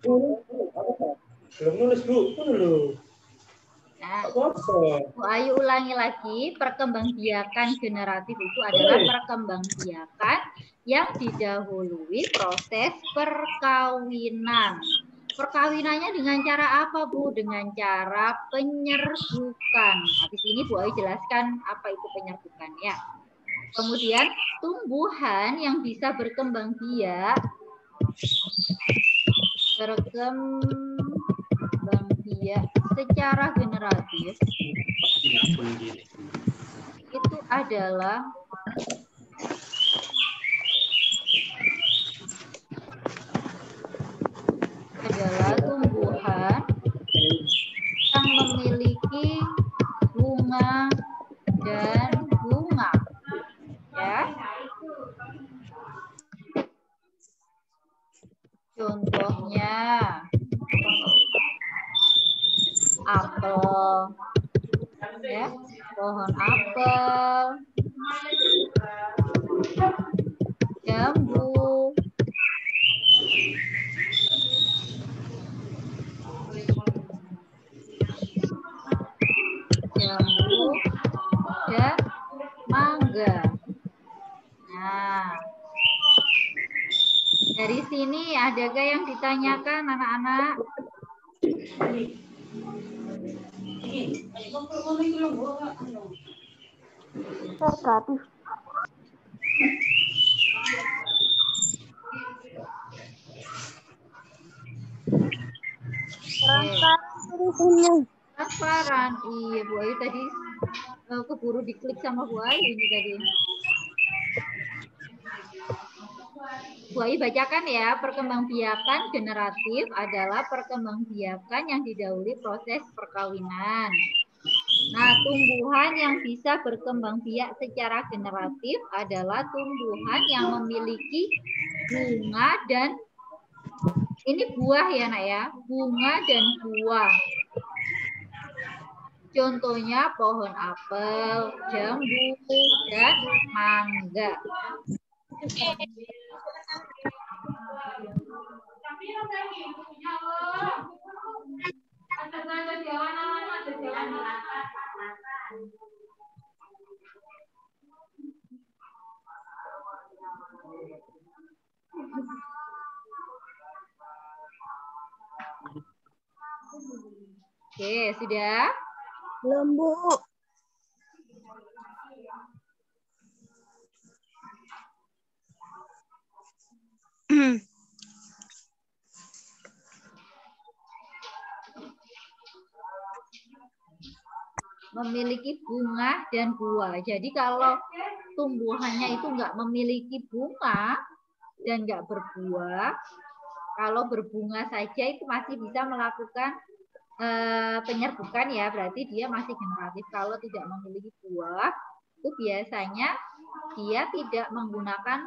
Belum nulis, Bu. Nah, Bu Ayu ulangi lagi, perkembangbiakan generatif itu adalah perkembangbiakan yang didahului proses perkawinan. Perkawinannya dengan cara apa, Bu? Dengan cara penyerbukan. Habis ini Bu Ayu jelaskan apa itu penyerbukan ya. Kemudian tumbuhan yang bisa berkembang biak secara generatif itu adalah tumbuhan yang memiliki bunga dan bunga ya. Contohnya apel ya, pohon apel, jambu, dan mangga. Nah, dari sini adakah yang ditanyakan anak-anak? Transparan. Iya, Bu Ayu tadi keburu diklik sama Bu Ayu ini tadi. Bu Ayu bacakan ya, perkembangbiakan generatif adalah perkembangbiakan yang didahului proses perkawinan. Nah, tumbuhan yang bisa berkembang biak secara generatif adalah tumbuhan yang memiliki bunga dan ini buah ya nak ya, bunga dan buah. Contohnya pohon apel, jambu, dan mangga. Oke, sudah? Belum, Bu. Memiliki bunga dan buah. Jadi kalau tumbuhannya itu nggak memiliki bunga dan nggak berbuah, kalau berbunga saja itu masih bisa melakukan penyerbukan ya, berarti dia masih generatif. Kalau tidak memiliki buah, itu biasanya dia tidak menggunakan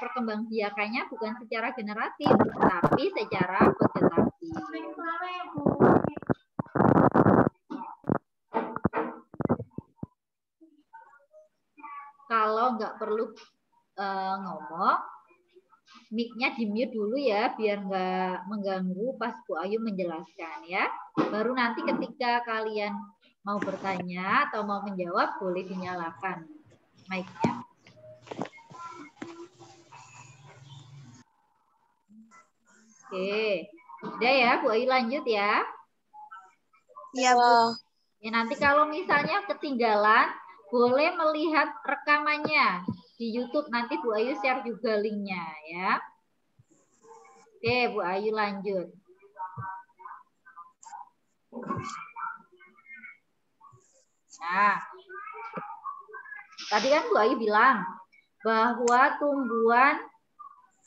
perkembangbiakannya bukan secara generatif, tapi secara vegetatif. Kalau nggak perlu ngomong, mic-nya di-mute dulu ya, biar nggak mengganggu pas Bu Ayu menjelaskan ya. Baru nanti ketika kalian mau bertanya atau mau menjawab, boleh dinyalakan mic-nya. Oke, udah ya Bu Ayu lanjut ya. Iya, Bu. Ya, nanti kalau misalnya ketinggalan, boleh melihat rekamannya di YouTube. Nanti Bu Ayu share juga linknya ya. Oke, Bu Ayu lanjut. Nah, tadi kan Bu Ayu bilang bahwa tumbuhan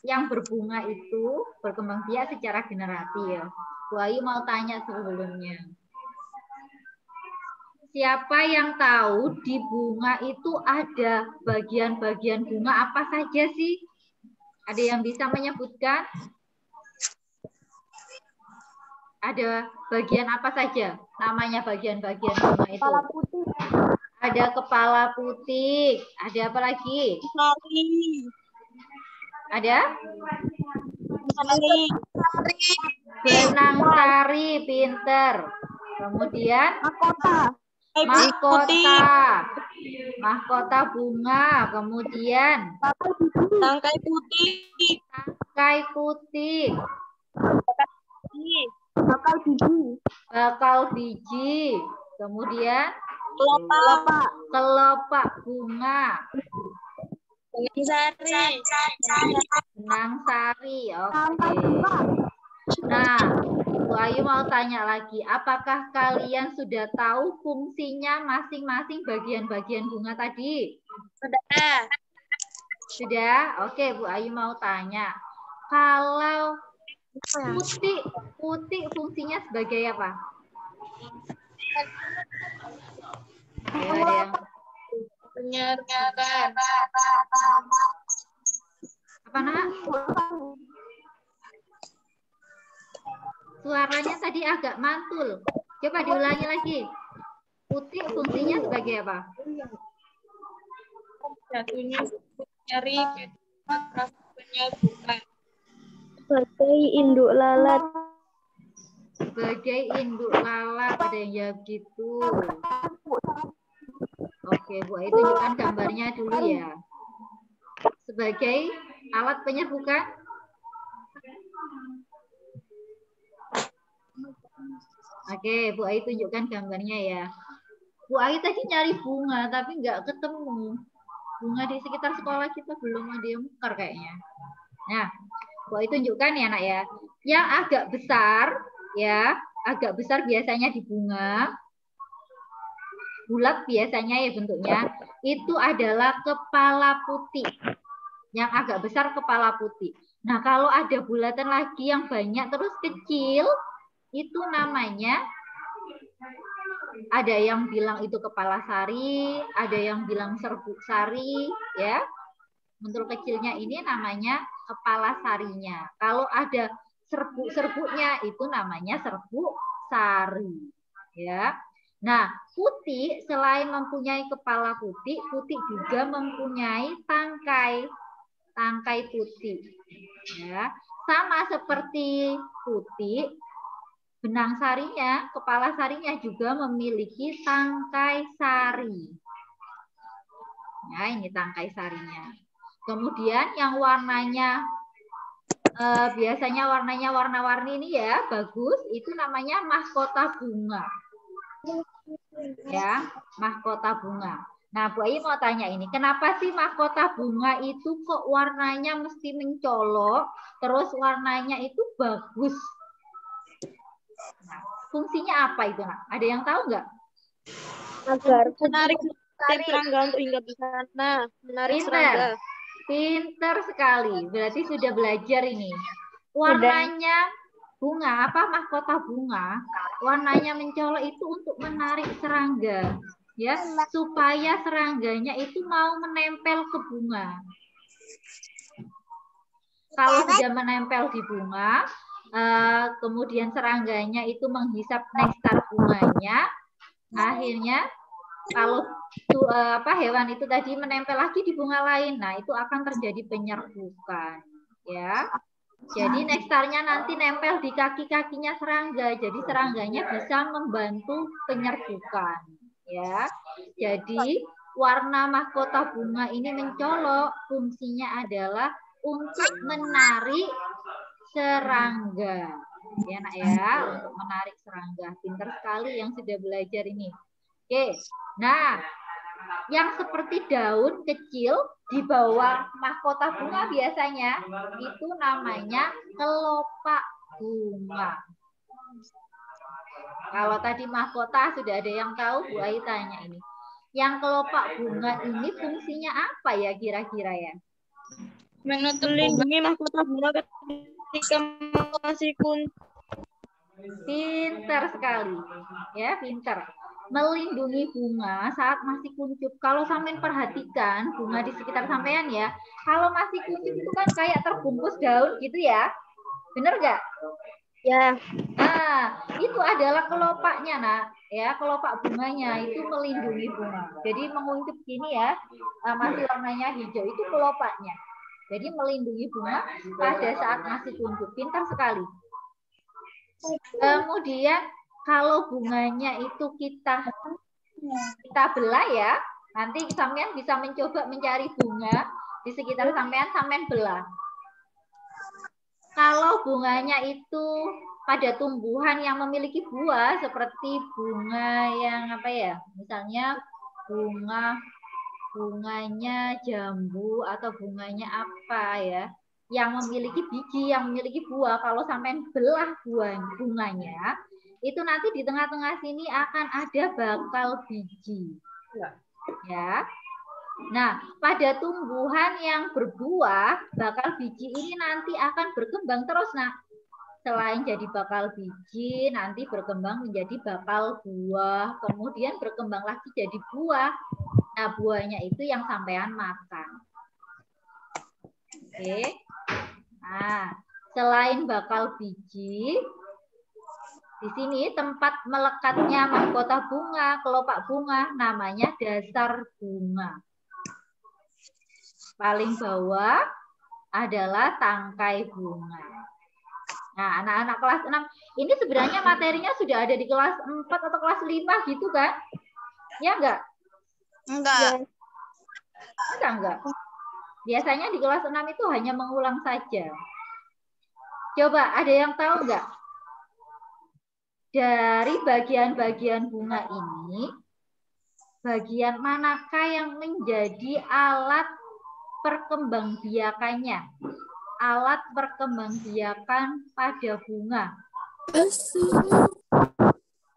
yang berbunga itu berkembang biak secara generatif. Bu Ayu mau tanya sebelumnya. Siapa yang tahu di bunga itu ada bagian-bagian bunga apa saja sih? Ada yang bisa menyebutkan? Ada bagian apa saja namanya bagian-bagian bunga itu? Kepala putih. Ada kepala putih. Ada apa lagi? Sari. Ada? Sari. Benang sari, pinter. Kemudian mahkota. Mahkota bunga. Kemudian Tangkai putih. tangkai putih. Bakal biji. Bakal biji. Kemudian kelopak bunga. Benang sari. Oke. Nah, Bu Ayu mau tanya lagi, apakah kalian sudah tahu fungsinya masing-masing bagian-bagian bunga tadi? Sudah. Sudah? Oke, Bu Ayu mau tanya. Kalau putih fungsinya sebagai apa? Ayo, ada yang Menyergakan. apa nak? Suaranya tadi agak mantul. Coba diulangi lagi. Putih fungsinya sebagai apa? Satunya nyari, rasanya bukan. Sebagai induk lalat. Sebagai induk lalat, ada yang jawab gitu. Oke, Bu Ayu tunjukkan gambarnya dulu ya. Sebagai alat penyerbukan. Oke, Bu Ayu tunjukkan gambarnya ya. Bu Ayu tadi nyari bunga, tapi nggak ketemu. Bunga di sekitar sekolah kita belum ada yang mekar kayaknya. Nah, Bu Ayu tunjukkan ya nak ya. Yang agak besar, ya, agak besar biasanya di bunga. Bulat biasanya ya bentuknya. Itu adalah kepala putih. Yang agak besar kepala putih. Nah, kalau ada bulatan lagi yang banyak terus kecil, itu namanya, ada yang bilang itu kepala sari, ada yang bilang serbuk sari, ya. Bentuk kecilnya ini namanya kepala sarinya. Kalau ada serbuk-serbuknya itu namanya serbuk sari, ya. Nah, putih selain mempunyai kepala putih, putih juga mempunyai tangkai putih, ya. Sama seperti putih, benang sarinya, kepala sarinya juga memiliki tangkai sari. Nah, ini tangkai sarinya. Kemudian yang warnanya biasanya warnanya warna-warni ini ya, bagus, itu namanya mahkota bunga. Ya, mahkota bunga. Nah, Bu Ayu mau tanya ini, kenapa sih mahkota bunga itu kok warnanya mesti mencolok, terus warnanya itu bagus? Nah, fungsinya apa itu, nak? Ada yang tahu nggak? Agar menarik serangga untuk hinggap di sana. Menarik serangga. Pinter sekali. Berarti sudah belajar ini. Warnanya bunga, apa mahkota bunga, warnanya mencolok itu untuk menarik serangga. Ya, supaya serangganya itu mau menempel ke bunga. Kalau sudah menempel di bunga, kemudian serangganya itu menghisap nektar bunganya, akhirnya kalau hewan itu tadi menempel lagi di bunga lain, nah itu akan terjadi penyerbukan, ya. Jadi nektarnya nanti nempel di kaki-kakinya serangga, jadi serangganya bisa membantu penyerbukan, ya. Jadi warna mahkota bunga ini mencolok, fungsinya adalah untuk menarik serangga, ya nak ya, untuk menarik serangga. Pintar sekali yang sudah belajar ini. Oke, nah yang seperti daun kecil di bawah mahkota bunga biasanya itu namanya kelopak bunga. Kalau tadi mahkota sudah ada yang tahu, Bu Ayu tanya ini. Yang kelopak bunga ini fungsinya apa ya kira-kira ya? Menutup melindungi mahkota bunga ketika masih kuncup. Pintar sekali, ya pintar. Melindungi bunga saat masih kuncup. Kalau sampean perhatikan bunga di sekitar sampean ya, kalau masih kuncup itu kan kayak terbungkus daun gitu ya, bener nggak? Ya. Nah, itu adalah kelopaknya, nak. Ya, kelopak bunganya itu melindungi bunga. Jadi menguncup gini ya, masih warnanya hijau itu kelopaknya. Jadi melindungi bunga pada saat masih kuncup. Pintar sekali. Kemudian kalau bunganya itu kita belah ya, nanti sampean bisa mencoba mencari bunga di sekitar sampean belah. Kalau bunganya itu pada tumbuhan yang memiliki buah seperti bunga yang apa ya, misalnya bunganya jambu atau bunganya apa ya, yang memiliki biji, yang memiliki buah, kalau sampean belah bunganya, itu nanti di tengah-tengah sini akan ada bakal biji. Ya. Nah, pada tumbuhan yang berbuah, bakal biji ini nanti akan berkembang terus, nak. Selain jadi bakal biji, nanti berkembang menjadi bakal buah, kemudian berkembang lagi jadi buah. Nah, buahnya itu yang sampean makan. Oke. Nah, selain bakal biji, di sini tempat melekatnya mahkota bunga, kelopak bunga, namanya dasar bunga. Paling bawah adalah tangkai bunga. Nah, anak-anak kelas 6, ini sebenarnya materinya sudah ada di kelas 4 atau kelas 5 gitu kan? Ya enggak? Enggak. Enggak. Biasanya di kelas 6 itu hanya mengulang saja. Coba, ada yang tahu enggak? Dari bagian-bagian bunga ini, bagian manakah yang menjadi alat perkembangbiakannya? Alat perkembangbiakan pada bunga.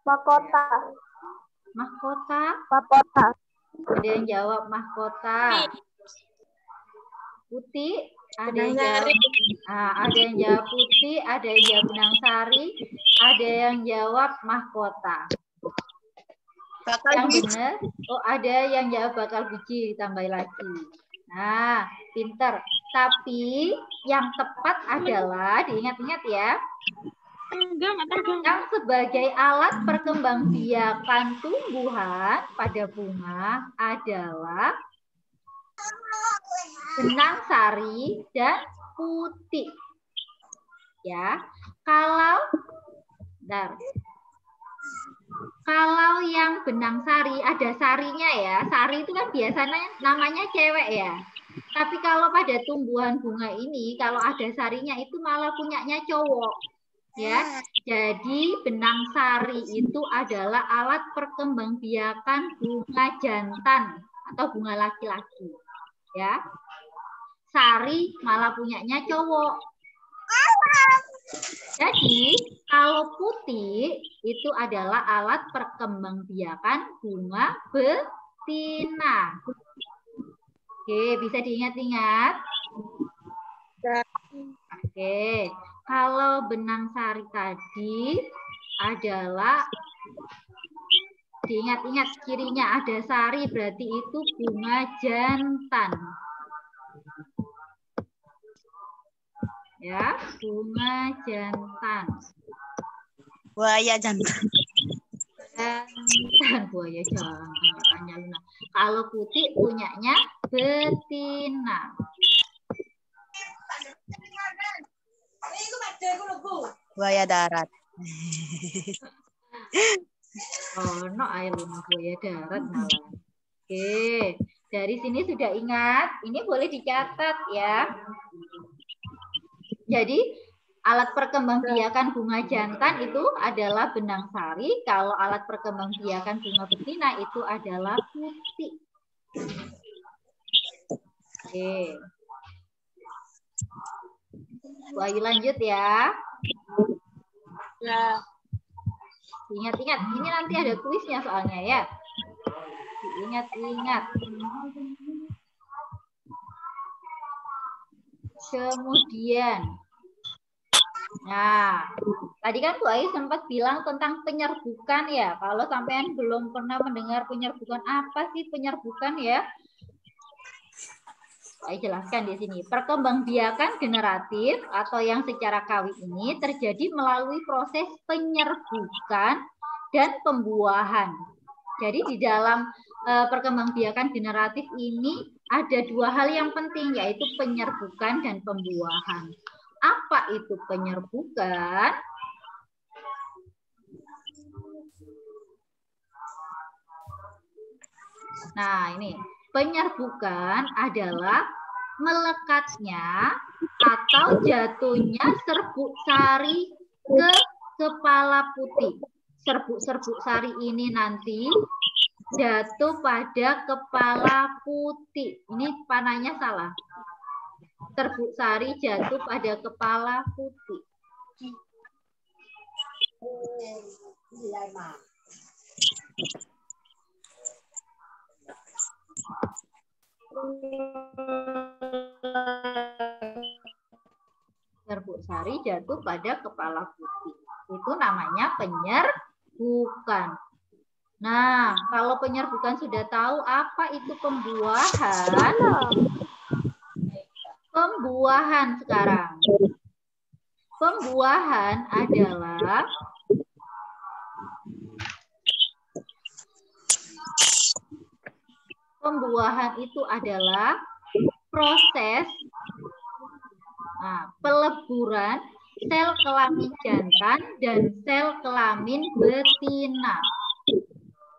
Mahkota. Mahkota? Mahkota. Ada yang jawab mahkota. Putih? Ada yang jawab, ada yang jawab putih, ada yang jawab benang sari, ada yang jawab mahkota. Bakal yang biji. benar, ada yang jawab bakal biji, ditambah lagi. Nah, pinter. Tapi yang tepat adalah, diingat-ingat ya, yang sebagai alat perkembangbiakan tumbuhan pada bunga adalah benang sari dan putih. Ya, kalau yang benang sari, ada sarinya ya. Sari itu kan biasanya namanya cewek ya. Tapi kalau pada tumbuhan bunga ini, kalau ada sarinya itu malah punyanya cowok. Ya, jadi benang sari itu adalah alat perkembangbiakan bunga jantan atau bunga laki-laki. Ya, sari malah punyanya cowok. Jadi, kalau putih itu adalah alat perkembangbiakan bunga betina. Oke, bisa diingat-ingat? Oke, kalau benang sari tadi adalah, diingat-ingat cirinya ada sari, berarti itu bunga jantan. Ya, bunga jantan. Buaya jantan. Jantan, buaya jantan. Makanya Luna. Kalau putih punyanya betina. Buaya darat. Oh, no, air Luna buaya darat malah. Oke, dari sini sudah ingat. Ini boleh dicatat ya. Jadi alat perkembangbiakan bunga jantan itu adalah benang sari. Kalau alat perkembangbiakan bunga betina itu adalah putih. Oke. Ayo lanjut ya. Ya. Ingat-ingat, ini nanti ada kuisnya soalnya ya. Ingat-ingat. Kemudian, nah, tadi kan Bu Ai sempat bilang tentang penyerbukan ya. Kalau sampean belum pernah mendengar penyerbukan, apa sih penyerbukan ya? Saya jelaskan di sini. Perkembangbiakan generatif atau yang secara kawin ini terjadi melalui proses penyerbukan dan pembuahan. Jadi di dalam perkembangbiakan generatif ini ada dua hal yang penting, yaitu penyerbukan dan pembuahan. Apa itu penyerbukan? Nah, ini penyerbukan adalah melekatnya atau jatuhnya serbuk sari ke kepala putih. Serbuk-serbuk sari ini nanti jatuh pada kepala putih. Ini panahnya salah. Serbuk sari jatuh pada kepala putih. Serbuk sari jatuh pada kepala putih. Itu namanya penyerbukan. Nah, kalau penyerbukan sudah tahu apa itu pembuahan. Pembuahan sekarang. Pembuahan adalah proses peleburan sel kelamin jantan dan sel kelamin betina.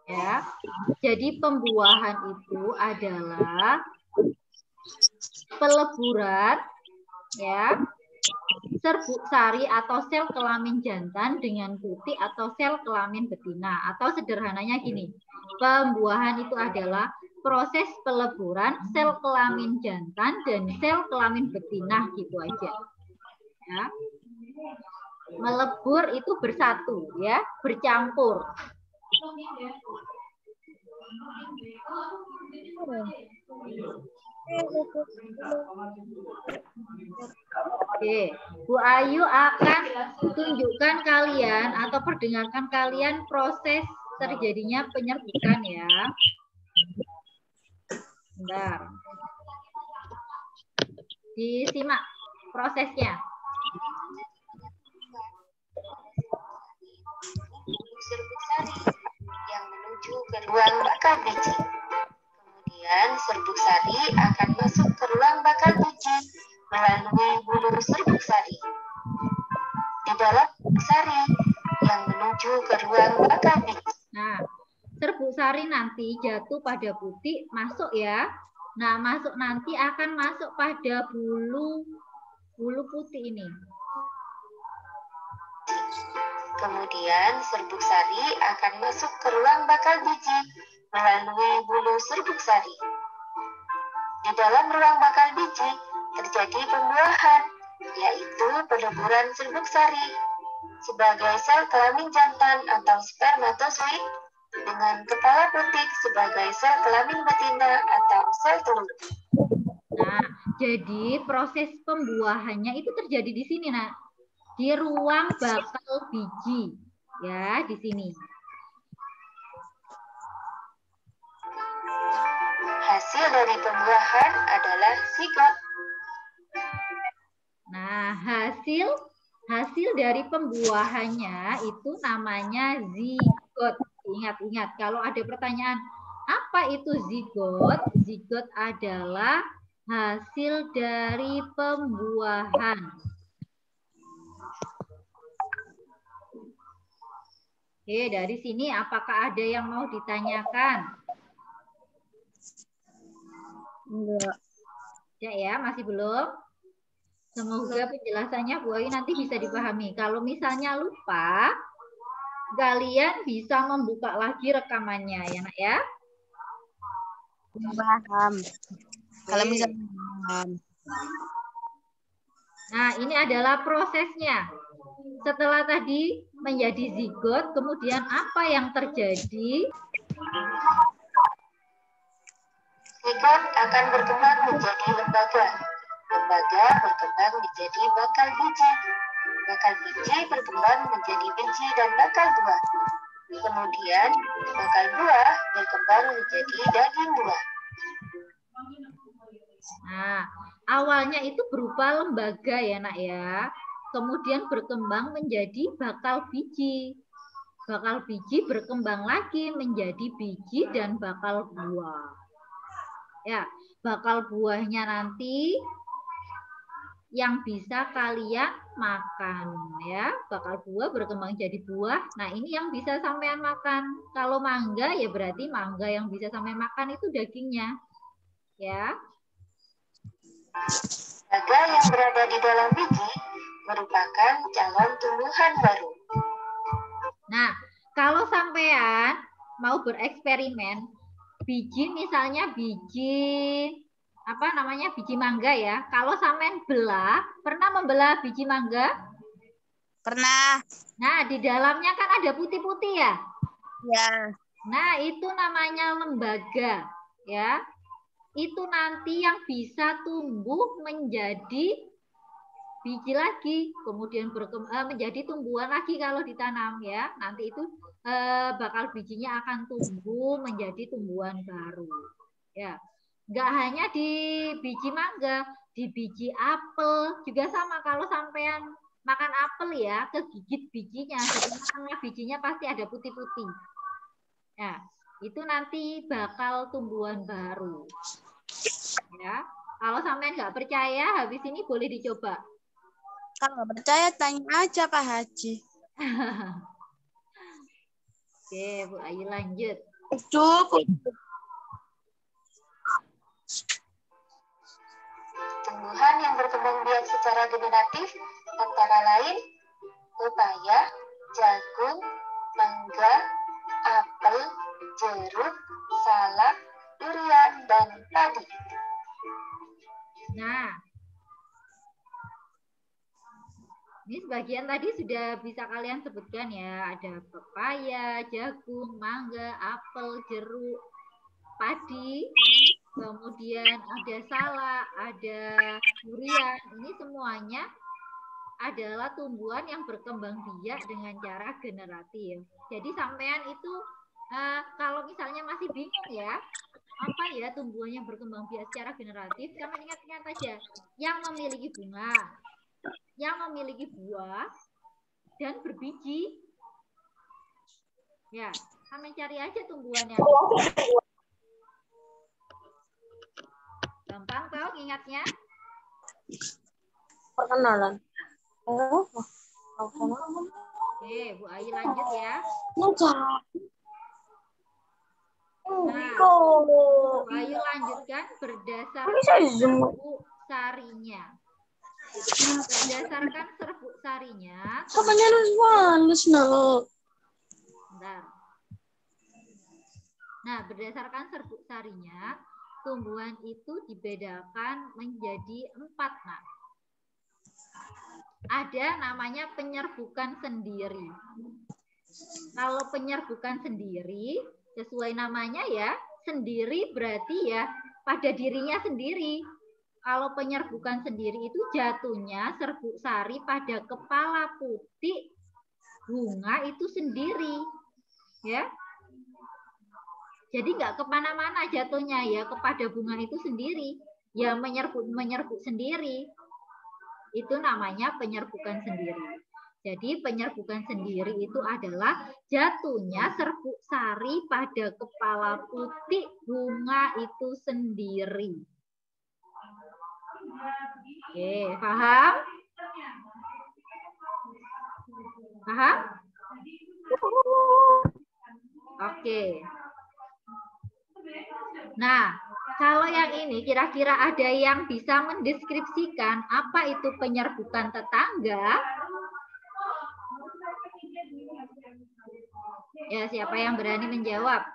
Ya. Jadi pembuahan itu adalah peleburan ya serbuk sari atau sel kelamin jantan dengan putih atau sel kelamin betina. Atau sederhananya gini, pembuahan itu adalah proses peleburan sel kelamin jantan dan sel kelamin betina, gitu aja. Ya. Melebur itu bersatu, ya, bercampur. Oke, Bu Ayu akan tunjukkan kalian atau perdengarkan kalian proses terjadinya penyerbukan ya. Bentar. Disimak prosesnya. Serbuk sari yang menuju ke ruang bakal biji. Kemudian serbuk sari akan masuk ke ruang bakal biji melalui bulu serbuk sari. Di dalam sari yang menuju ke ruang bakal biji. Nah, serbuk sari nanti jatuh pada putih, masuk ya. Nah, masuk nanti akan masuk pada bulu putih ini. Kemudian serbuk sari akan masuk ke ruang bakal biji melalui bulu serbuk sari. Di dalam ruang bakal biji terjadi pembuahan, yaitu peleburan serbuk sari sebagai sel kelamin jantan atau spermatozoid dengan kepala putih sebagai sel kelamin betina atau sel telur. Nah, jadi proses pembuahannya itu terjadi di sini, Nak. Di ruang bakal biji. Ya, di sini. Hasil dari pembuahan adalah zigot. Nah, hasil dari pembuahannya itu namanya zigot. Ingat-ingat, kalau ada pertanyaan, apa itu zigot? Zigot adalah hasil dari pembuahan. Oke, dari sini apakah ada yang mau ditanyakan? Enggak. Ya, masih belum? Semoga penjelasannya Bu Ayu nanti bisa dipahami. Kalau misalnya lupa, kalian bisa membuka lagi rekamannya ya, Nak ya. Paham. Kalau misalnya paham. Nah, ini adalah prosesnya. Setelah tadi menjadi zigot, kemudian apa yang terjadi? Zigot akan berkembang menjadi lembaga. Lembaga berkembang menjadi bakal biji. Bakal biji berkembang menjadi biji dan bakal buah. Kemudian bakal buah berkembang menjadi daging buah. Nah, awalnya itu berupa lembaga ya, Nak ya. Kemudian berkembang menjadi bakal biji. Bakal biji berkembang lagi menjadi biji dan bakal buah. Ya, bakal buahnya nanti yang bisa kalian makan ya. Bakal buah berkembang jadi buah. Nah, ini yang bisa sampean makan. Kalau mangga ya berarti mangga yang bisa sampean makan itu dagingnya. Ya. Mangga yang berada di dalam biji merupakan calon tumbuhan baru. Nah, kalau sampean mau bereksperimen, biji misalnya biji apa namanya biji mangga ya. Kalau sampean belah, pernah membelah biji mangga? Pernah. Nah, di dalamnya kan ada putih-putih ya. Ya. Nah, itu namanya lembaga ya. Itu nanti yang bisa tumbuh menjadi biji lagi, kemudian menjadi tumbuhan lagi kalau ditanam ya. Nanti itu bakal bijinya akan tumbuh menjadi tumbuhan baru. Ya. Nggak hanya di biji mangga, di biji apel juga sama. Kalau sampean makan apel ya, kegigit bijinya, di tengah bijinya pasti ada putih-putih. Nah, itu nanti bakal tumbuhan baru. Ya, kalau sampean nggak percaya, habis ini boleh dicoba. Kalau nggak percaya, tanya aja Pak Haji. Oke, Bu Ayu lanjut. Cukup. Tumbuhan yang berkembang biak secara generatif antara lain pepaya, jagung, mangga, apel, jeruk, salak, durian, dan padi. Nah, ini sebagian tadi sudah bisa kalian sebutkan ya. Ada pepaya, jagung, mangga, apel, jeruk, padi, kemudian ada salak, ada durian. Ini semuanya adalah tumbuhan yang berkembang biak dengan cara generatif. Jadi sampean itu kalau misalnya masih bingung ya, apa ya tumbuhan yang berkembang biak secara generatif, sampean ingat-ingat aja yang memiliki bunga, yang memiliki buah dan berbiji. Ya, sampean cari aja tumbuhannya. Gampang tau ingatnya? Perkenalan. Oke, Bu Ayu lanjut ya. Nah, Bu Ayu lanjutkan berdasarkan serbuk sarinya. Berdasarkan serbuk sarinya. Bentar. Nah, berdasarkan serbuk sarinya, tumbuhan itu dibedakan menjadi 4. Nah, ada namanya penyerbukan sendiri. Kalau penyerbukan sendiri, sesuai namanya ya, sendiri berarti ya pada dirinya sendiri. Kalau penyerbukan sendiri itu jatuhnya serbuk sari pada kepala putih bunga itu sendiri. Ya. Jadi nggak kemana-mana jatuhnya ya kepada bunga itu sendiri. Ya menyerbu sendiri. Itu namanya penyerbukan sendiri. Jadi penyerbukan sendiri itu adalah jatuhnya serbuk sari pada kepala putih bunga itu sendiri. Oke, paham? Paham? Oke. Nah, kalau yang ini kira-kira ada yang bisa mendeskripsikan apa itu penyerbukan tetangga? Ya, siapa yang berani menjawab?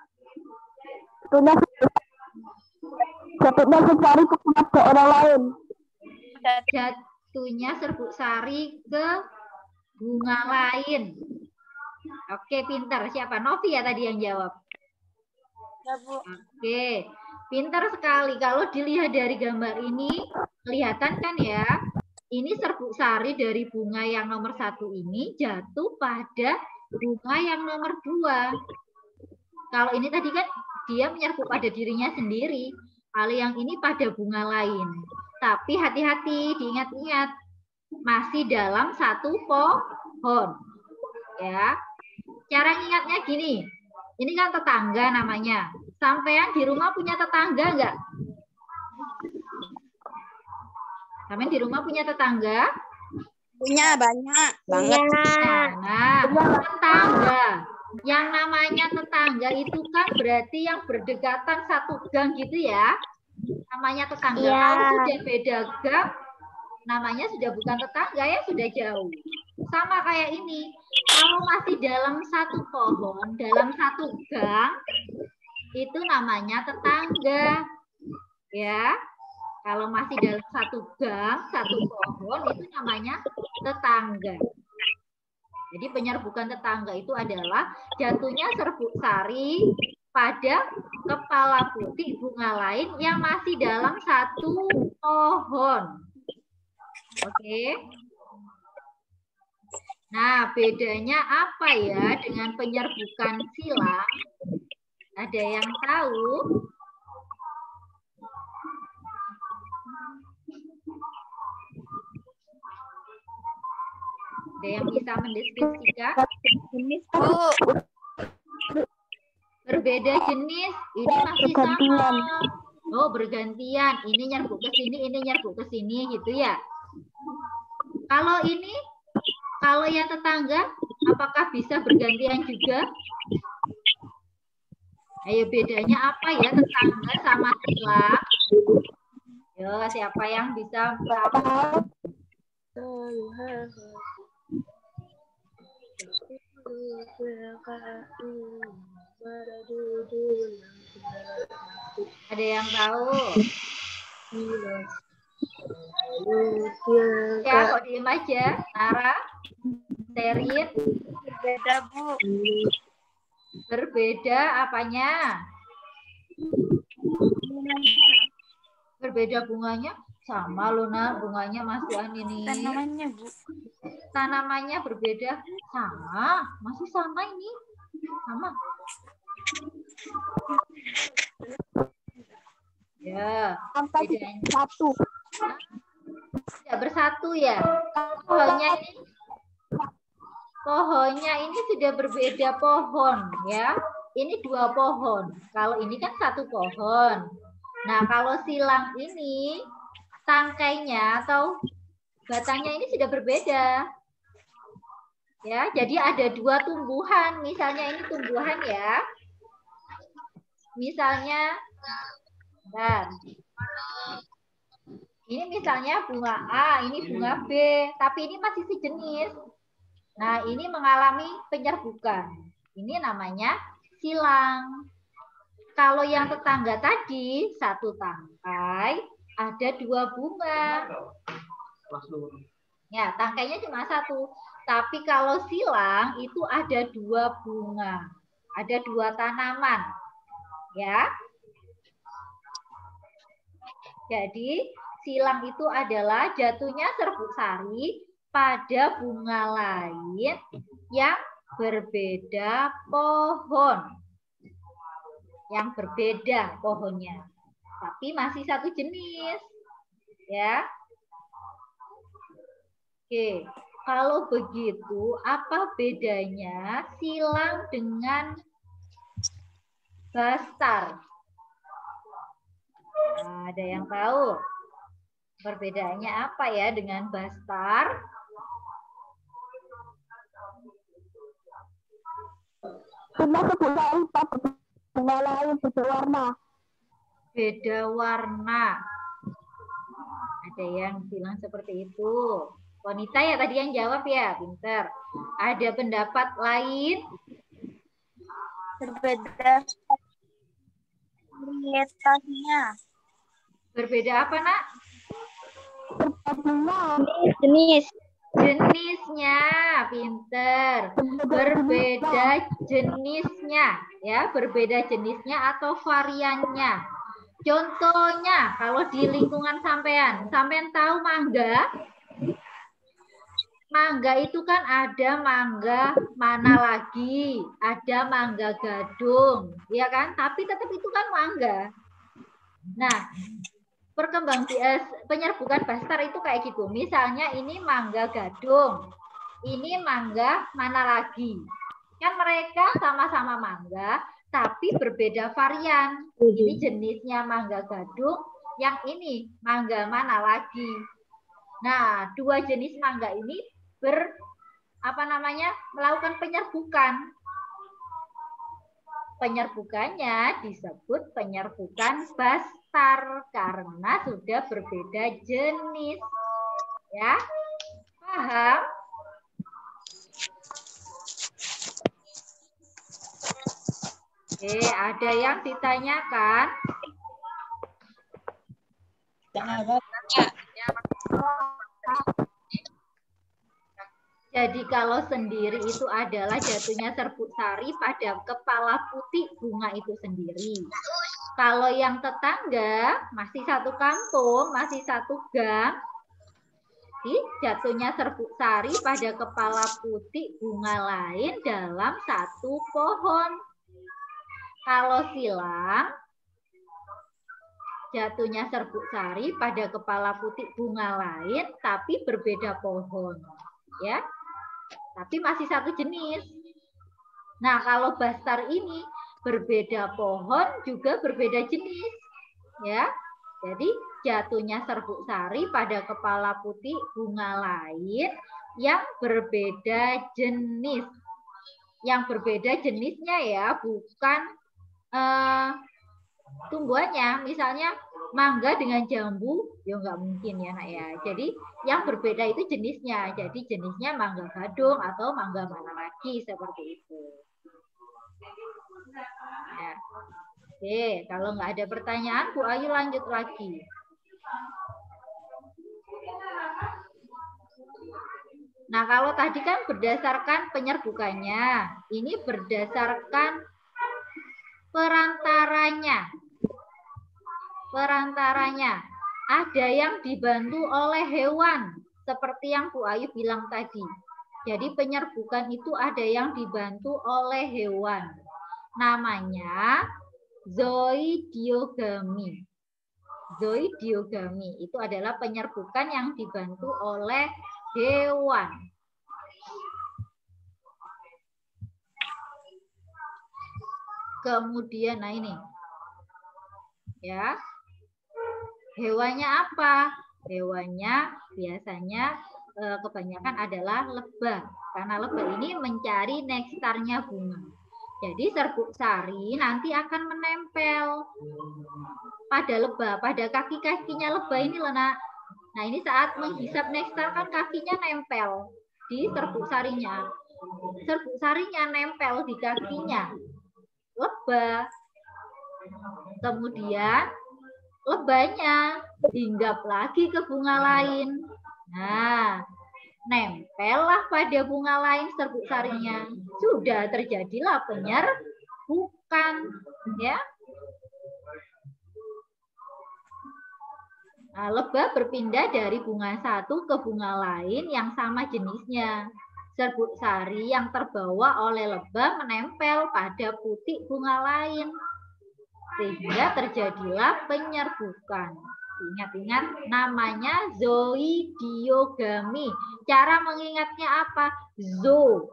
Jatuhnya sari ke orang lain. Jatuhnya serbuk sari ke bunga lain. Oke, pintar. Siapa? Novi ya tadi yang jawab. Ya, Bu. Oke, pintar sekali. Kalau dilihat dari gambar ini, kelihatan kan ya, ini serbuk sari dari bunga yang nomor 1 ini jatuh pada bunga yang nomor 2. Kalau ini tadi kan dia menyerbuk pada dirinya sendiri. Kalau yang ini pada bunga lain. Tapi hati-hati, diingat-ingat. Masih dalam satu pohon. Ya. Cara ingatnya gini. Ini kan tetangga namanya. Sampean di rumah punya tetangga enggak? Kalian di rumah punya tetangga? Punya banyak banget. Nah, tetangga. Yang namanya tetangga itu kan berarti yang berdekatan satu gang gitu ya. Namanya tetangga. Kalau sudah beda gang, namanya sudah bukan tetangga ya, sudah jauh. Sama kayak ini. Kalau masih dalam satu pohon, dalam satu gang, itu namanya tetangga. Ya. Kalau masih dalam satu gang, satu pohon, itu namanya tetangga. Jadi penyerbukan tetangga itu adalah jatuhnya serbuk sari pada kepala putih bunga lain yang masih dalam satu pohon. Oke. Nah, bedanya apa ya dengan penyerbukan silang? Ada yang tahu? Ada yang bisa mendeskripsikan? Berbeda jenis, ini masih sama. Oh, bergantian. Ini nyerbuk ke sini, ini nyerbuk ke sini gitu ya. Kalau ini, kalau yang tetangga, apakah bisa bergantian juga? Ayo, bedanya apa ya tetangga sama silang? Yo, siapa yang bisa tahu? Ada yang tahu? Ya, kok diem aja. Nara, Terin. Beda, Bu. Berbeda apanya? Berbeda bunganya? Sama Luna, bunganya masih ini. Tanamannya, Bu. Tanamannya berbeda? Sama, masih sama ini. Sama. Ya, bedanya. Satu. Tidak bersatu ya. Pohonnya ini sudah berbeda pohon ya. Ini dua pohon. Kalau ini kan satu pohon. Nah, kalau silang ini tangkainya atau batangnya ini sudah berbeda. Ya, jadi ada dua tumbuhan. Misalnya ini tumbuhan ya. Misalnya, bentar. Ini misalnya bunga A, ini bunga B, tapi ini masih sejenis. Nah, ini mengalami penyerbukan. Ini namanya silang. Kalau yang tetangga tadi, satu tangkai, ada dua bunga. Ya, tangkainya cuma satu. Tapi kalau silang, itu ada dua bunga. Ada dua tanaman. Ya. Jadi, silang itu adalah jatuhnya serbuk sari pada bunga lain yang berbeda pohon. Yang berbeda pohonnya. Tapi masih satu jenis. Ya. Oke. Kalau begitu, apa bedanya silang dengan bastar? Nah, ada yang tahu? Perbedaannya apa ya dengan bastar? Cuma bunga lain beda warna. Beda warna. Ada yang bilang seperti itu. Wanita ya tadi yang jawab ya, pinter. Ada pendapat lain? Berbeda varietasnya. Berbeda apa, Nak? Jenis. Jenisnya, pinter. Berbeda jenisnya, ya, berbeda jenisnya atau variannya. Contohnya, kalau di lingkungan sampean tahu mangga? Mangga itu kan ada mangga mana lagi, ada mangga gadung, ya kan? Tapi tetap itu kan mangga. Nah, penyerbukan bastar itu kayak gitu. Misalnya ini mangga gadung, ini mangga mana lagi. Kan mereka sama-sama mangga, tapi berbeda varian. Ini jenisnya mangga gadung, yang ini mangga mana lagi. Nah, dua jenis mangga ini melakukan penyerbukan. Penyerbukannya disebut penyerbukan bastar karena sudah berbeda jenis. Ya, paham? Oke, ada yang ditanyakan? Jadi kalau sendiri itu adalah jatuhnya serbuk sari pada kepala putih bunga itu sendiri. Kalau yang tetangga masih satu kampung, masih satu gang, jatuhnya serbuk sari pada kepala putih bunga lain dalam satu pohon. Kalau silang, jatuhnya serbuk sari pada kepala putih bunga lain tapi berbeda pohon. Ya. Tapi masih satu jenis. Nah, kalau bastar ini berbeda pohon juga berbeda jenis. Ya. Jadi jatuhnya serbuk sari pada kepala putih bunga lain yang berbeda jenis. Yang berbeda jenisnya ya, bukan tumbuhannya. Misalnya mangga dengan jambu, ya nggak mungkin ya nak ya. Jadi yang berbeda itu jenisnya. Jadi jenisnya mangga gadung atau mangga mana lagi seperti itu. Ya. Oke, kalau nggak ada pertanyaan, Bu Ayu lanjut lagi. Nah, kalau tadi kan berdasarkan penyerbukannya, ini berdasarkan perantaranya. Perantaranya ada yang dibantu oleh hewan seperti yang Bu Ayu bilang tadi. Jadi penyerbukan itu ada yang dibantu oleh hewan. Namanya zoidiogami. Zoidiogami itu adalah penyerbukan yang dibantu oleh hewan. Kemudian nah ini. Ya. Hewannya apa? Hewannya biasanya kebanyakan adalah lebah. Karena lebah ini mencari nektarnya bunga. Jadi serbuk sari nanti akan menempel pada lebah, pada kaki-kakinya lebah ini loh nak. Nah ini saat menghisap nektar kan kakinya nempel di serbuk sarinya. Serbuk sarinya nempel di kakinya lebah. Kemudian lebahnya hinggap lagi ke bunga lain. Nah, nempellah pada bunga lain serbuk sarinya. Sudah terjadilah penyerbukan, ya. Nah, lebah berpindah dari bunga satu ke bunga lain yang sama jenisnya. Serbuk sari yang terbawa oleh lebah menempel pada putik bunga lain. Sehingga terjadilah penyerbukan. Ingat-ingat namanya zoidiogami. Cara mengingatnya apa? Zo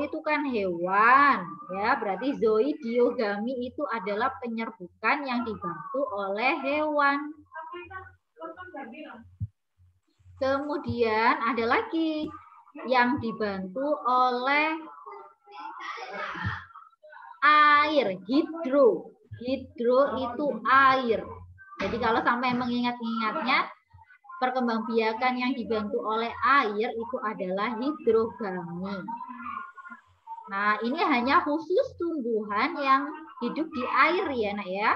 itu kan hewan, ya. Berarti zoidiogami itu adalah penyerbukan yang dibantu oleh hewan. Kemudian ada lagi yang dibantu oleh air, hidro. Hidro itu air. Jadi kalau sampai mengingat-ingatnya, perkembangbiakan yang dibantu oleh air itu adalah hidrogami. Nah, ini hanya khusus tumbuhan yang hidup di air ya, nak ya.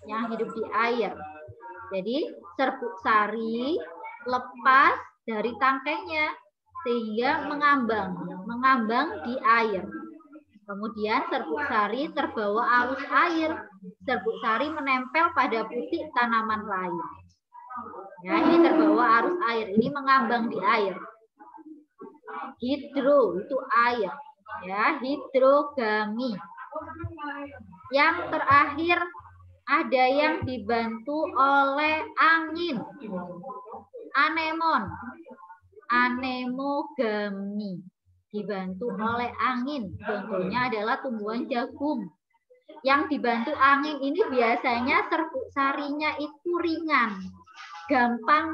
Yang hidup di air. Jadi serbuk sari lepas dari tangkainya sehingga mengambang di air. Kemudian serbuk sari terbawa arus air. Serbuk sari menempel pada putik tanaman lain. Ya, ini terbawa arus air. Ini mengambang di air. Hidro itu air. Ya, hidrogami. Yang terakhir ada yang dibantu oleh angin. Anemon. Anemogami. Dibantu oleh angin. Contohnya adalah tumbuhan jagung. Yang dibantu angin ini biasanya serbuk sarinya itu ringan. gampang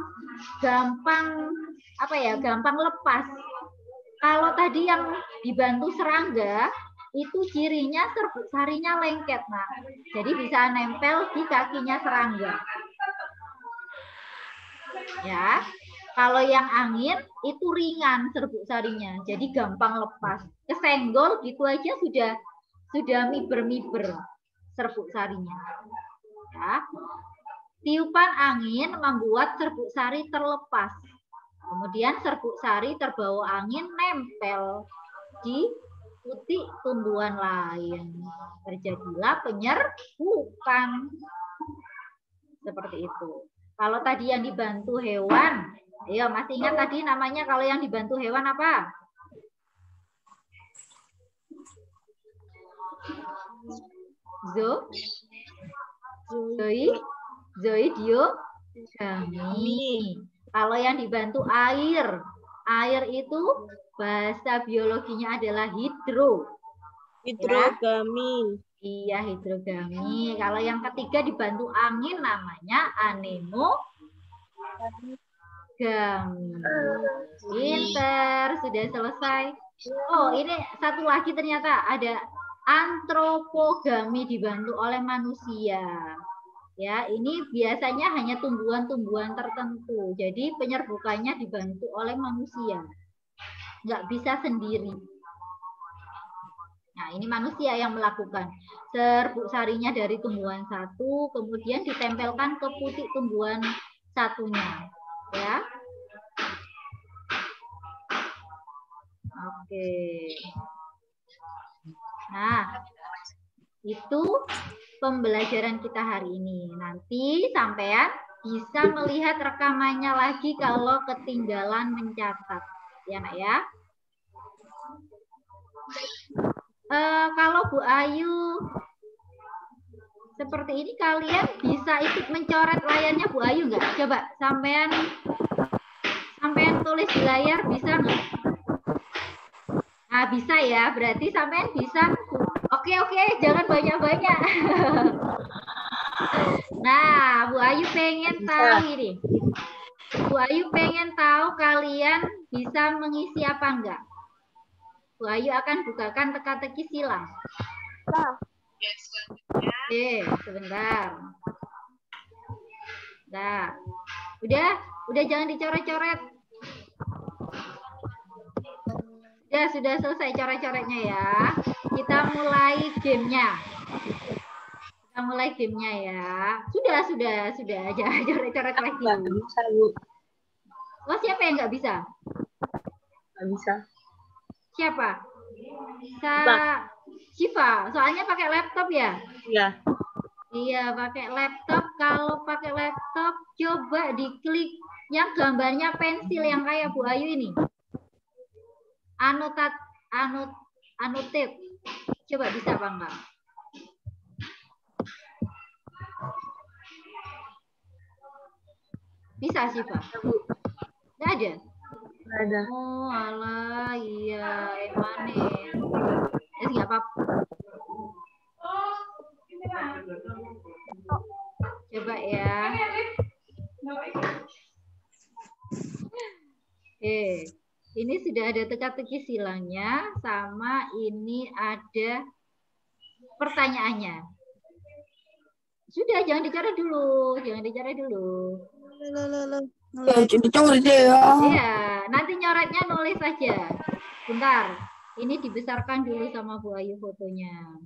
lepas. Kalau tadi yang dibantu serangga itu cirinya serbuk sarinya lengket, nah. Jadi bisa nempel di kakinya serangga. Ya. Kalau yang angin itu ringan serbuk sarinya, jadi gampang lepas. Kesenggol gitu aja sudah miber-miber serbuk sarinya. Ya. Tiupan angin membuat serbuk sari terlepas. Kemudian serbuk sari terbawa angin nempel di putik tumbuhan lain. Terjadilah penyerbukan. Seperti itu. Kalau tadi yang dibantu hewan, ayo masih ingat tadi namanya kalau yang dibantu hewan apa? Zoidiogamie. Kalau yang dibantu air, air itu bahasa biologinya adalah Hidrogami. Iya, hidrogami. Kalau yang ketiga dibantu angin namanya anemogami. Pinter, sudah selesai. Oh, ini satu lagi ternyata ada antropogami dibantu oleh manusia. Ya, ini biasanya hanya tumbuhan-tumbuhan tertentu. Jadi penyerbukannya dibantu oleh manusia. Nggak bisa sendiri. Nah, ini manusia yang melakukan. Serbuk sarinya dari tumbuhan satu, kemudian ditempelkan ke putik tumbuhan satunya. Ya. Oke. Nah, itu pembelajaran kita hari ini. Nanti sampean bisa melihat rekamannya lagi kalau ketinggalan mencatat. Ya, Nak ya. Kalau Bu Ayu seperti ini, kalian bisa ikut mencoret layarnya Bu Ayu nggak? Coba sampean tulis di layar, bisa nggak? Nah, bisa ya. Berarti sampean bisa. Oke, jangan banyak-banyak. Nah, Bu Ayu pengen tahu ini. Bu Ayu pengen tahu kalian bisa mengisi apa enggak? Bu Ayu akan bukakan teka-teki silang. Oke, sebentar. Nah, udah jangan dicoret-coret. Ya, sudah selesai coret-coretnya ya. Kita mulai gamenya. Ya. Sudah. Jangan coret-coret lagi. Nggak bisa, Bu. Oh, siapa yang nggak bisa? Nggak bisa. Siapa? Syifa. Soalnya pakai laptop ya? Iya. Iya, pakai laptop. Kalau pakai laptop, coba diklik yang gambarnya pensil yang kayak Bu Ayu ini. Anotate. Coba bisa apa enggak? Bisa sih, Pak. Nggak ada? Nggak ada. Oh, alah, iya. Yang mana? Nggak apa-apa. Coba ya. Ini sudah ada teka-teki silangnya, sama ini ada pertanyaannya. Sudah, jangan dicoret dulu. Ya, Dicoret ya. Iya, nanti nyoretnya nulis saja. Bentar, ini dibesarkan dulu sama Bu Ayu fotonya.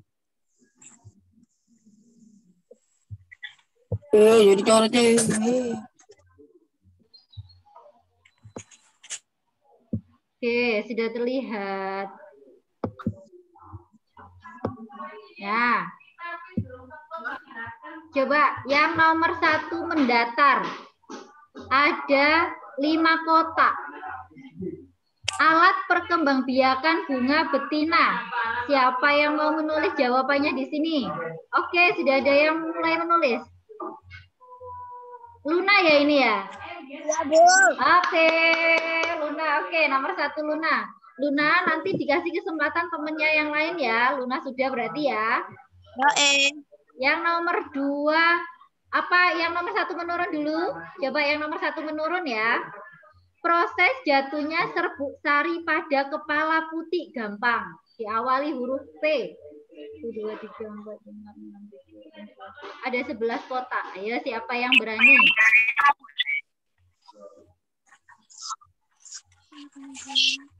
Jadi coretnya. Oke, sudah terlihat. Ya. Coba yang nomor 1 mendatar. Ada 5 kotak. Alat perkembangbiakan bunga betina. Siapa yang mau menulis jawabannya di sini? Oke, sudah ada yang mulai menulis. Luna ya ini ya? Ya, Bu. Oke, Luna. Oke, nomor 1 Luna. Luna nanti dikasih kesempatan temennya yang lain ya. Luna sudah berarti ya. Ya, Yang nomor 2 Apa yang nomor 1 menurun dulu? Coba yang nomor 1 menurun ya. Proses jatuhnya serbuk sari pada kepala putih gampang. Diawali huruf P. 1, 2, 3, 4, 5, 6, 7, 8. Ada 11 kotak. Ayo siapa yang berani?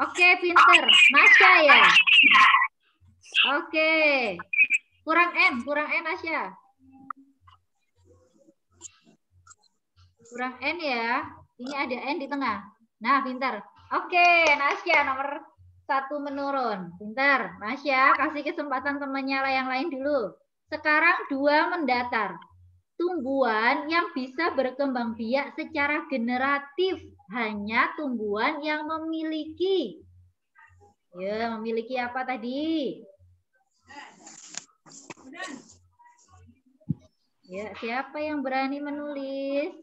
Oke, pinter. Masya ya. Oke. Kurang N Asya. Kurang N ya. Ini ada N di tengah. Nah, pintar. Oke, Nasya nomor 1 menurun. Pintar. Nasya, kasih kesempatan temannya yang lain dulu. Sekarang 2 mendatar. Tumbuhan yang bisa berkembang biak secara generatif. Hanya tumbuhan yang memiliki. Ya, memiliki apa tadi? Ya, siapa yang berani menulis?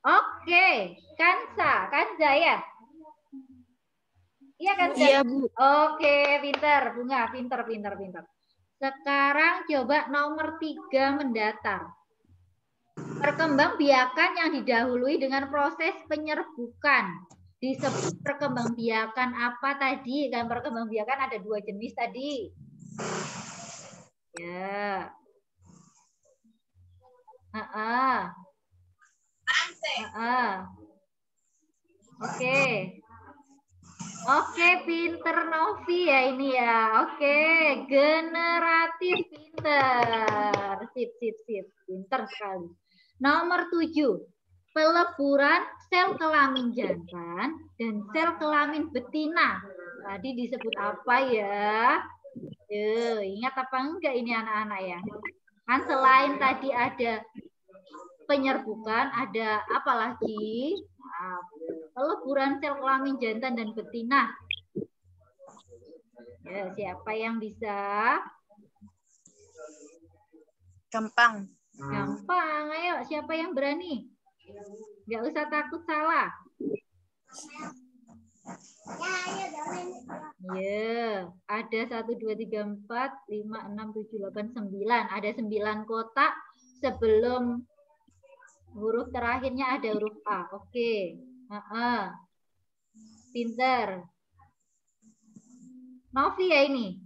Oke, Kansa ya? Iya Kansa? Iya, Bu. Oke, pintar. Bunga, pintar. Sekarang coba nomor 3 mendatar. Perkembangbiakan yang didahului dengan proses penyerbukan. Disebut perkembangbiakan apa tadi? Dan perkembangbiakan ada 2 jenis tadi. Ya. Oke, pinter Novi ya ini ya. Oke, generatif pinter. Sip. Pinter sekali. Nomor 7. Peleburan sel kelamin jantan dan sel kelamin betina. Tadi disebut apa ya? Ingat apa enggak ini anak-anak ya? Kan selain tadi ada penyerbukan, ada apa lagi? Peleburan sel kelamin jantan dan betina. Ya, siapa yang bisa? Gampang. Ayo, siapa yang berani? Nggak usah takut salah. Ya, ada 1, 2, 3, 4, 5, 6, 7, 8, 9. Ada 9 kotak sebelum huruf terakhirnya ada huruf A. Oke. Pinter. Novi ya ini?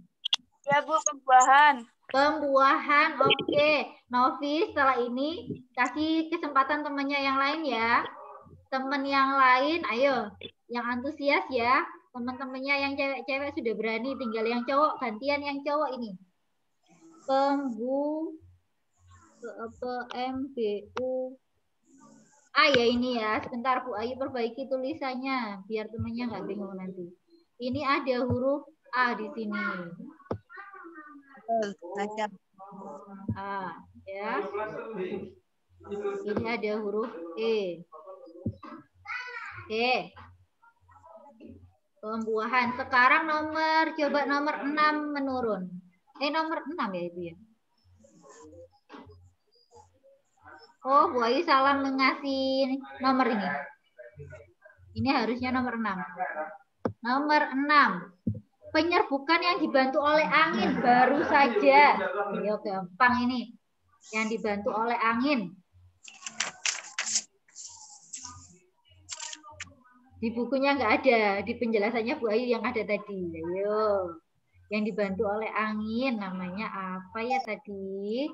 Ya, Bu, pembuahan. Pembuahan, oke. Novi, setelah ini kasih kesempatan temannya yang lain ya. Teman yang lain, ayo. Yang antusias ya. Teman-temannya yang cewek-cewek sudah berani. Tinggal yang cowok, gantian yang cowok ini. PMBU. Ya ini ya. Sebentar Bu Ayu perbaiki tulisannya. Biar temannya nggak bingung nanti. Ini ada huruf A di sini. A ya. Ini ada huruf E. Oke. Pembuahan. Sekarang coba nomor 6 menurun. Nomor 6 ya itu ya. Oh, Bu Ayu salah mengasih nomor ini. Ini harusnya nomor 6. Nomor 6. Penyerbukan yang dibantu oleh angin baru saja. Ayo gampang ini. Yang dibantu oleh angin. Di bukunya nggak ada. Di penjelasannya Bu Ayu yang ada tadi. Ayo. Yang dibantu oleh angin namanya apa ya tadi?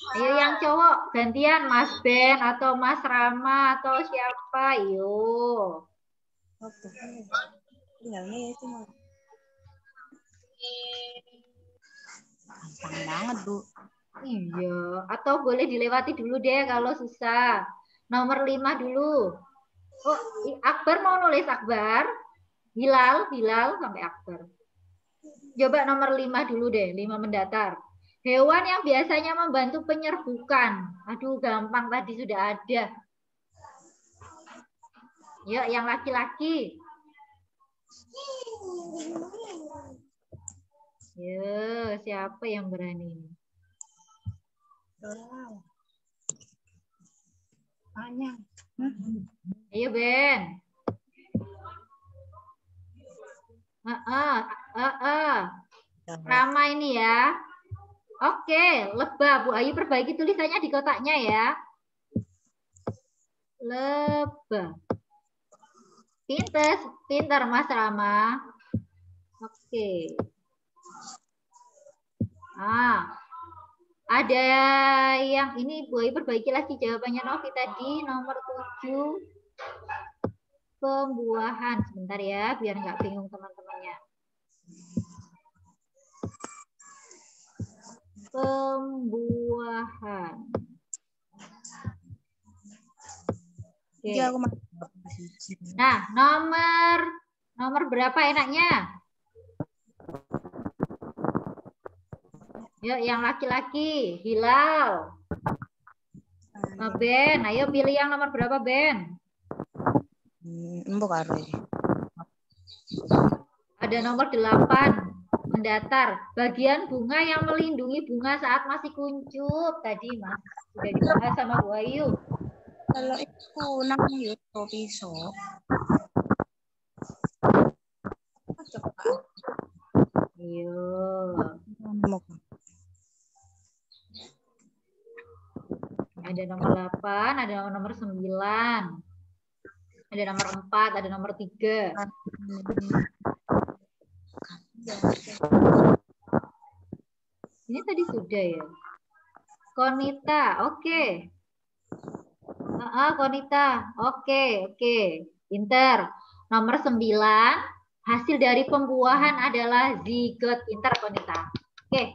Ayo yang cowok gantian Mas Ben atau Mas Rama atau siapa? Ayo. Gampang banget, Bu. Iya, atau boleh dilewati dulu deh kalau susah. Nomor 5 dulu. Oh, Akbar mau nulis Akbar? Hilal sampai Akbar. Coba nomor 5 dulu deh, 5 mendatar. Hewan yang biasanya membantu penyerbukan. Aduh, gampang tadi sudah ada. Yuk, yang laki-laki. Yuk, siapa yang berani? Ayo, Ben. Rama ini ya. Oke, lebah. Bu Ayu perbaiki tulisannya di kotaknya ya. Lebah. Pinter Mas Rama. Oke. Ada yang ini Bu Ayu perbaiki lagi jawabannya Novi tadi nomor 7 pembuahan. Sebentar ya biar nggak bingung teman-temannya. Pembuahan. Oke. Nah, nomor berapa enaknya? Yuk, yang laki-laki, Hilal. Ben, ayo pilih yang nomor berapa, Ben? Ada nomor 8, mendatar. Bagian bunga yang melindungi bunga saat masih kuncup. Tadi, Mas, sudah dibahas sama Bu Ayu. Kalau itu namanya pisau. Ayo. Ada nomor 8, ada nomor 9. Ada nomor 4, ada nomor 3. Ini tadi sudah ya. Konita, oke. Konita, oke. Pinter. Nomor 9, hasil dari pembuahan adalah zigot. Pinter, Konita. Oke.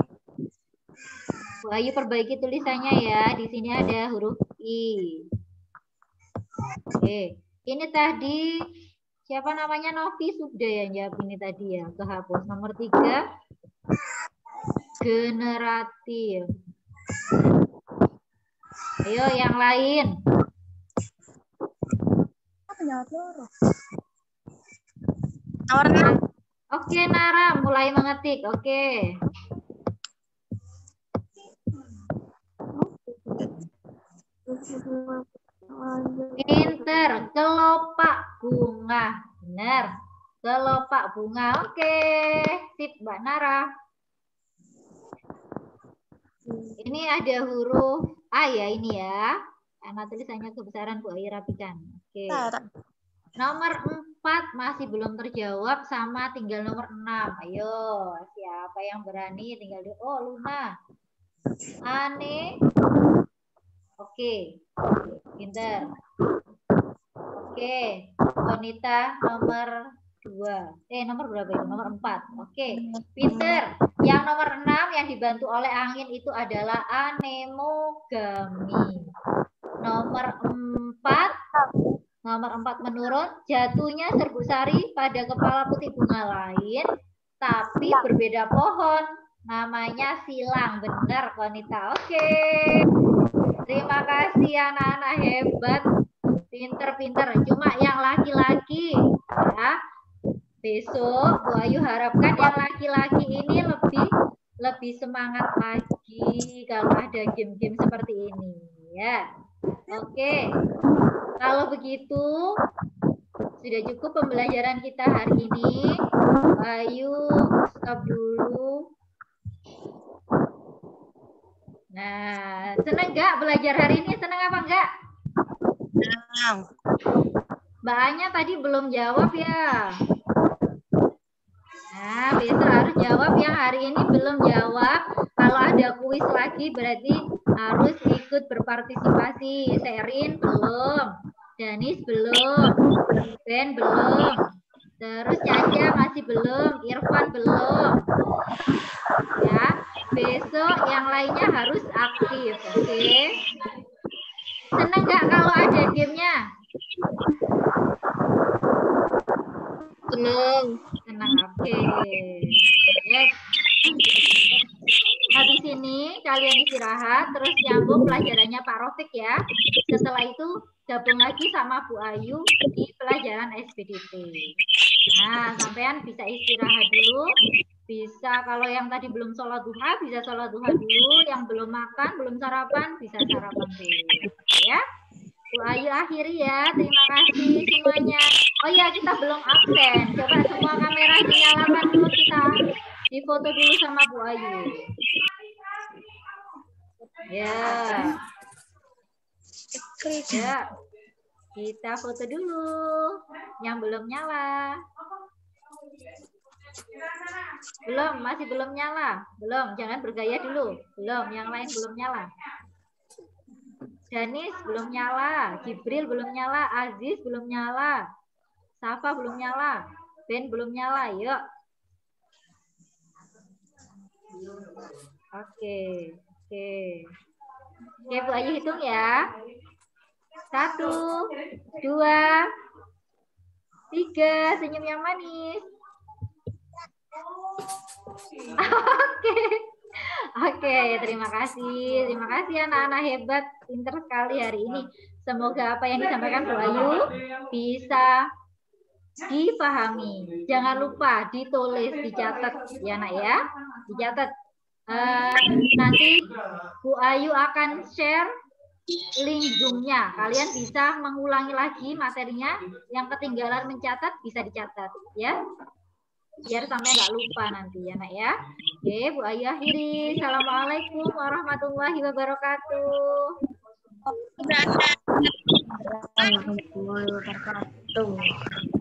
Bu Ayu perbaiki tulisannya ya. Di sini ada huruf I. Oke. Ini tadi siapa namanya? Novi sudah yang jawab ini tadi ya. Kehapus. Nomor 3. Generatif. Ayo yang lain. Oke, Nara mulai mengetik. Oke. Pinter, kelopak bunga. Benar. Kelopak bunga. Oke. Sip, Mbak Nara. Ini ada huruf A ya ini ya. Karena tulisannya kebesaran Bu Ayu rapikan. Oke. Nomor 4 masih belum terjawab sama tinggal nomor 6. Ayo, siapa yang berani tinggal di Luna. Ane. Oke. Pinter. Oke. Konita nomor 2. Nomor berapa itu? Nomor 4. Oke. Pinter. Yang nomor 6 yang dibantu oleh angin itu adalah anemogami. Nomor 4 menurun, jatuhnya serbuk sari pada kepala putih bunga lain, tapi berbeda pohon. Namanya silang. Benar, Konita. Oke. Terima kasih anak-anak hebat. Pinter-pinter. Cuma yang laki-laki. Ya. Besok Bu Ayu harapkan yang laki-laki ini lebih semangat lagi kalau ada game-game seperti ini. Ya. Oke. Kalau begitu, sudah cukup pembelajaran kita hari ini. Ayo, stop dulu. Nah, senang nggak belajar hari ini? Senang apa enggak? Senang. Mbak Anya tadi belum jawab ya. Nah, besok harus jawab yang hari ini belum jawab. Kalau ada kuis lagi berarti harus ikut berpartisipasi. Sherin belum, Danis belum, Ben belum, terus Caca masih belum, Irfan belum. Ya, besok yang lainnya harus aktif, oke? Seneng nggak kalau ada gamenya? Senang. Senang, oke. Yes. Habis ini kalian istirahat, terus nyambung pelajarannya Pak Rofik ya. Setelah itu gabung lagi sama Bu Ayu di pelajaran SPDT. Nah, sampean bisa istirahat dulu. Bisa kalau yang tadi belum sholat duha, bisa sholat duha dulu. Yang belum makan, belum sarapan, bisa sarapan dulu. Ya. Bu Ayu akhiri ya. Terima kasih semuanya. Oh ya, kita belum absen. Coba semua kamera dinyalakan dulu kita. Di Difoto dulu sama Bu Ayu. Ya. Ya. Kita foto dulu. Yang belum nyala. Belum, masih belum nyala. Belum, jangan bergaya dulu. Belum, yang lain belum nyala. Danis belum nyala. Jibril belum nyala. Aziz belum nyala. Safa belum nyala. Ben belum nyala. Yuk. Oke. Oke, Bu Ayu hitung ya. 1, 2, 3. Senyum yang manis. Oke, terima kasih. Terima kasih anak-anak hebat, pinter sekali hari ini. Semoga apa yang disampaikan Bu Ayu bisa dipahami. Jangan lupa ditulis, dicatat ya nak ya. Dicatat. Nanti Bu Ayu akan share link Zoom-nya. Kalian bisa mengulangi lagi materinya. Yang ketinggalan mencatat bisa dicatat ya. Biar sampai nggak lupa nanti ya nak ya. Oke, Bu Ayu akhiri. Assalamualaikum warahmatullahi wabarakatuh. Warahmatullahi wabarakatuh.